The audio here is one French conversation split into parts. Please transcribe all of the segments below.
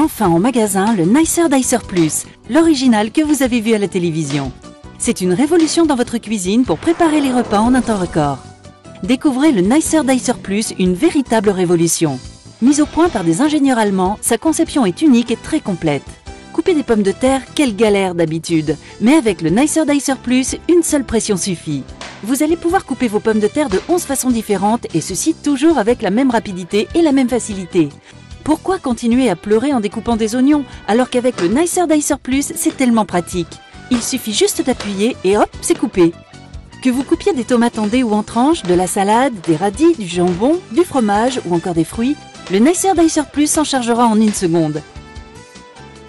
Enfin en magasin, le Nicer Dicer Plus, l'original que vous avez vu à la télévision. C'est une révolution dans votre cuisine pour préparer les repas en un temps record. Découvrez le Nicer Dicer Plus, une véritable révolution. Mise au point par des ingénieurs allemands, sa conception est unique et très complète. Couper des pommes de terre, quelle galère d'habitude. Mais avec le Nicer Dicer Plus, une seule pression suffit. Vous allez pouvoir couper vos pommes de terre de 11 façons différentes et ceci toujours avec la même rapidité et la même facilité. Pourquoi continuer à pleurer en découpant des oignons alors qu'avec le Nicer Dicer Plus, c'est tellement pratique. Il suffit juste d'appuyer et hop, c'est coupé. Que vous coupiez des tomates en dés ou en tranches, de la salade, des radis, du jambon, du fromage ou encore des fruits, le Nicer Dicer Plus s'en chargera en une seconde.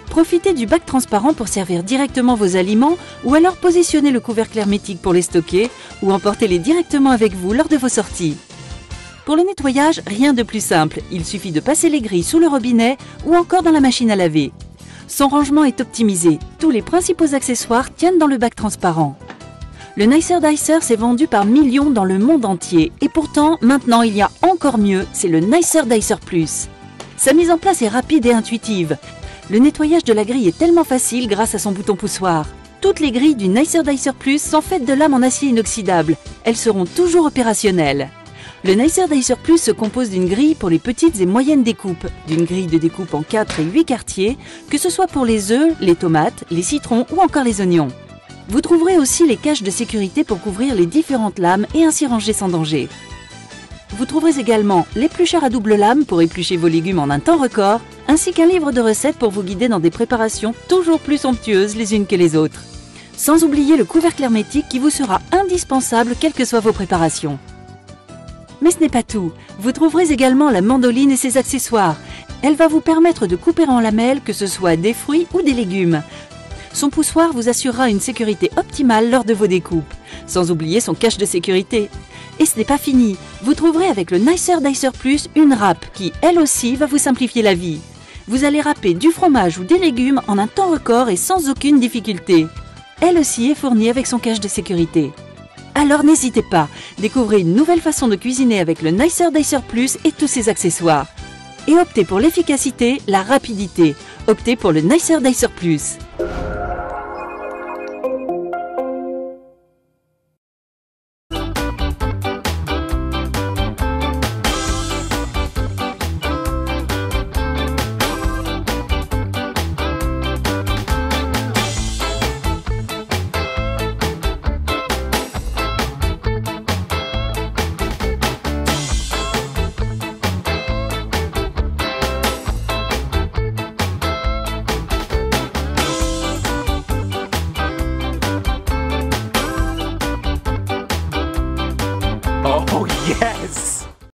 Profitez du bac transparent pour servir directement vos aliments ou alors positionnez le couvercle hermétique pour les stocker ou emportez-les directement avec vous lors de vos sorties. Pour le nettoyage, rien de plus simple, il suffit de passer les grilles sous le robinet ou encore dans la machine à laver. Son rangement est optimisé, tous les principaux accessoires tiennent dans le bac transparent. Le Nicer Dicer s'est vendu par millions dans le monde entier et pourtant, maintenant il y a encore mieux, c'est le Nicer Dicer Plus. Sa mise en place est rapide et intuitive. Le nettoyage de la grille est tellement facile grâce à son bouton poussoir. Toutes les grilles du Nicer Dicer Plus sont faites de lames en acier inoxydable, elles seront toujours opérationnelles. Le Nicer Dicer Plus se compose d'une grille pour les petites et moyennes découpes, d'une grille de découpe en 4 et 8 quartiers, que ce soit pour les œufs, les tomates, les citrons ou encore les oignons. Vous trouverez aussi les caches de sécurité pour couvrir les différentes lames et ainsi ranger sans danger. Vous trouverez également l'éplucheur à double lame pour éplucher vos légumes en un temps record, ainsi qu'un livre de recettes pour vous guider dans des préparations toujours plus somptueuses les unes que les autres. Sans oublier le couvercle hermétique qui vous sera indispensable quelles que soient vos préparations. Mais ce n'est pas tout, vous trouverez également la mandoline et ses accessoires. Elle va vous permettre de couper en lamelles que ce soit des fruits ou des légumes. Son poussoir vous assurera une sécurité optimale lors de vos découpes, sans oublier son cache de sécurité. Et ce n'est pas fini, vous trouverez avec le Nicer Dicer Plus une râpe qui, elle aussi, va vous simplifier la vie. Vous allez râper du fromage ou des légumes en un temps record et sans aucune difficulté. Elle aussi est fournie avec son cache de sécurité. Alors n'hésitez pas, découvrez une nouvelle façon de cuisiner avec le Nicer Dicer Plus et tous ses accessoires. Et optez pour l'efficacité, la rapidité. Optez pour le Nicer Dicer Plus.